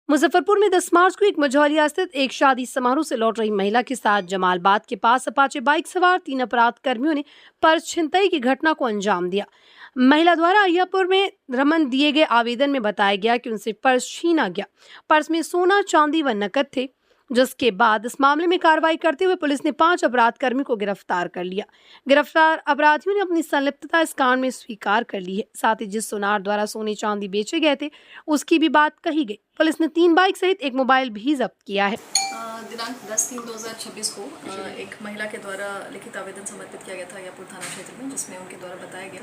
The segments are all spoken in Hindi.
मुजफ्फरपुर में 10 मार्च को एक मझौलिया स्थित एक शादी समारोह से लौट रही महिला के साथ जमालबाद के पास अपाचे बाइक सवार 3 अपराध कर्मियों ने पर्स छिनतई की घटना को अंजाम दिया। महिला द्वारा अय्यापुर में रमन दिए गए आवेदन में बताया गया कि उनसे पर्स छीना गया। पर्स में सोना, चांदी व नकद थे, जिसके बाद इस मामले में कार्रवाई करते हुए पुलिस ने 5 अपराध कर्मियों को गिरफ्तार कर लिया। गिरफ्तार अपराधियों ने अपनी संलिप्तता इस कांड में स्वीकार कर ली है। साथ ही जिस सुनार द्वारा सोने चांदी बेचे गए थे उसकी भी बात कही गई। पुलिस ने 3 बाइक सहित एक मोबाइल भी जब्त किया है। दिनांक 10/3/2026 को एक महिला के द्वारा लिखित आवेदन समर्पित किया गया था अय्यापुर थाना क्षेत्र में, जिसमें उनके द्वारा बताया गया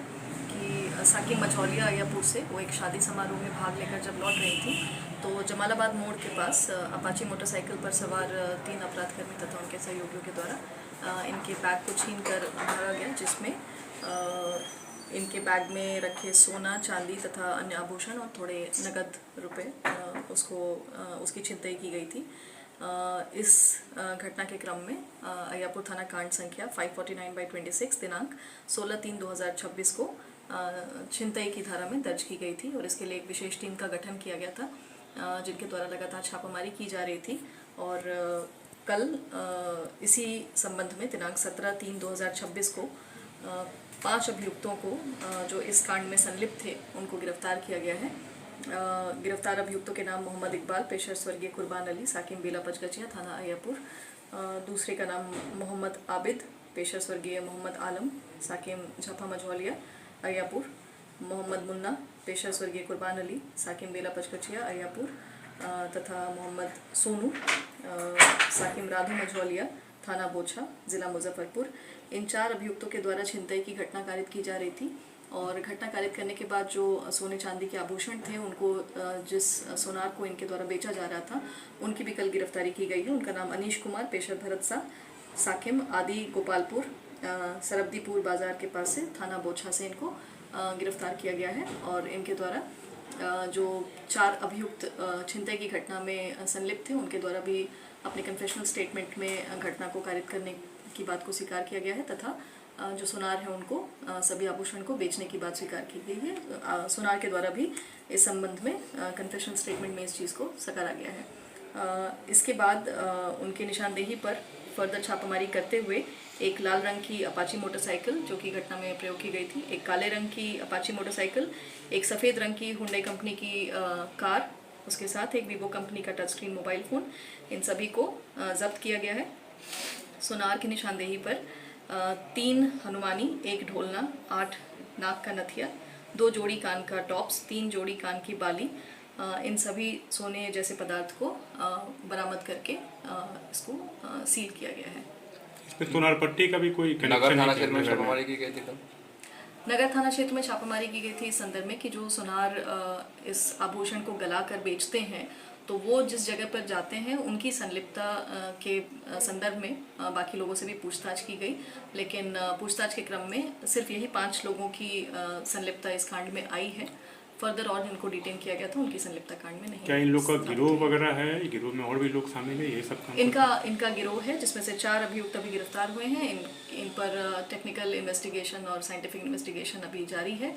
कि साकिब मझौलिया अय्यापुर से वो एक शादी समारोह में भाग लेकर जब लौट रही थी तो जमालाबाद मोड़ के पास अपाची मोटरसाइकिल पर सवार 3 अपराधकर्मी तथा उनके सहयोगियों के द्वारा इनके बैग को छीन कर भागा गया, जिसमें इनके बैग में रखे सोना, चांदी तथा अन्य आभूषण और थोड़े नगद रुपए उसकी छिनतई की गई थी। इस घटना के क्रम में अय्यापुर थाना कांड संख्या 549/26 दिनांक 16/3/2026 को छिनतई की धारा में दर्ज की गई थी और इसके लिए एक विशेष टीम का गठन किया गया था, जिनके द्वारा लगातार छापामारी की जा रही थी। और कल इसी संबंध में दिनांक 17/3/2026 को 5 अभियुक्तों को जो इस कांड में संलिप्त थे उनको गिरफ्तार किया गया है। गिरफ्तार अभियुक्तों के नाम मोहम्मद इकबाल पेशर स्वर्गीय कुर्बान अली साकिम बेला पचगचिया थाना अय्यापुर, दूसरे का नाम मोहम्मद आबिद पेशर स्वर्गीय मोहम्मद आलम साकिम झपा मझौलिया अय्यापुर, मोहम्मद मुन्ना पेशर स्वर्गीय कुर्बान अली साकिम बेला पचगचिया अय्यापुर तथा मोहम्मद सोनू साकिम राधू मझौलिया थाना बोछा जिला मुजफ्फरपुर। इन 4 अभियुक्तों के द्वारा छिनतई की घटना कारित की जा रही थी और घटना कारित करने के बाद जो सोने चांदी के आभूषण थे उनको जिस सोनार को इनके द्वारा बेचा जा रहा था उनकी भी कल गिरफ्तारी की गई है। उनका नाम अनीश कुमार पेशर भरत सा साकिम आदि गोपालपुर सरब्दीपुर बाजार के पास से थाना बोछा से इनको गिरफ्तार किया गया है। और इनके द्वारा जो 4 अभियुक्त छिनतई की घटना में संलिप्त थे उनके द्वारा भी अपने कन्फेशनल स्टेटमेंट में घटना को कारित करने की बात को स्वीकार किया गया है तथा जो सुनार है उनको सभी आभूषण को बेचने की बात स्वीकार की गई है। सुनार के द्वारा भी इस संबंध में कन्फेशनल स्टेटमेंट में इस चीज़ को सकारा गया है। इसके बाद उनकी निशानदेही पर फर्दर छापामारी करते हुए एक लाल रंग की अपाची मोटरसाइकिल जो कि घटना में प्रयोग की गई थी, एक काले रंग की अपाची मोटरसाइकिल, एक सफ़ेद रंग की हुंडई कंपनी की कार, उसके साथ एक वीवो कंपनी का टच स्क्रीन मोबाइल फ़ोन, इन सभी को जब्त किया गया है। सुनार की निशानदेही पर 3 हनुमानी, 1 ढोलना, 8 नाक का नथिया, 2 जोड़ी कान का टॉप्स, 3 जोड़ी कान की बाली, इन सभी सोने जैसे पदार्थ को बरामद करके इसको सील किया गया है। इसमें सोनार पट्टी का भी कोई नगर थाना क्षेत्र में छापामारी की गई थी कल? नगर थाना क्षेत्र में छापामारी की गई थी इस संदर्भ में कि जो सुनार इस आभूषण को गलाकर बेचते हैं तो वो जिस जगह पर जाते हैं उनकी संलिप्तता के संदर्भ में बाकी लोगों से भी पूछताछ की गई, लेकिन पूछताछ के क्रम में सिर्फ यही 5 लोगों की संलिप्तता इस कांड में आई है। फर्दर और जिनको डिटेन किया गया था उनकी संलिप्तता कांड में नहीं। क्या इन लोग का गिरोह वगैरह है? गिरोह में और भी लोग शामिल है? ये सब इनका गिरोह है जिसमें से 4 अभियुक्त अभी गिरफ्तार हुए हैं। इन पर टेक्निकल इन्वेस्टिगेशन और साइंटिफिक इन्वेस्टिगेशन अभी जारी है।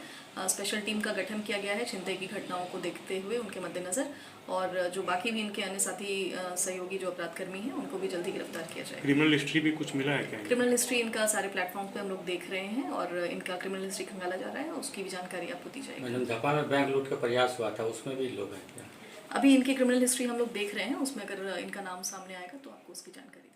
स्पेशल टीम का गठन किया गया है छिनतई की घटनाओं को देखते हुए उनके मद्देनजर, और जो बाकी भी इनके अन्य साथी सहयोगी जो अपराधकर्मी हैं उनको भी जल्दी गिरफ्तार किया जाएगा। क्रिमिनल हिस्ट्री भी कुछ मिला है क्या? क्रिमिनल हिस्ट्री इनका सारे प्लेटफॉर्म पे हम लोग देख रहे हैं और इनका क्रिमिनल हिस्ट्री खंगाला जा रहा है, उसकी भी जानकारी आपको दी जाएगी। झपा में बैंक लूट का प्रयास हुआ था, उसमें भी लोग हैं क्या? अभी इनकी क्रिमिनल हिस्ट्री हम लोग देख रहे हैं, उसमें अगर इनका नाम सामने आएगा तो आपको उसकी जानकारी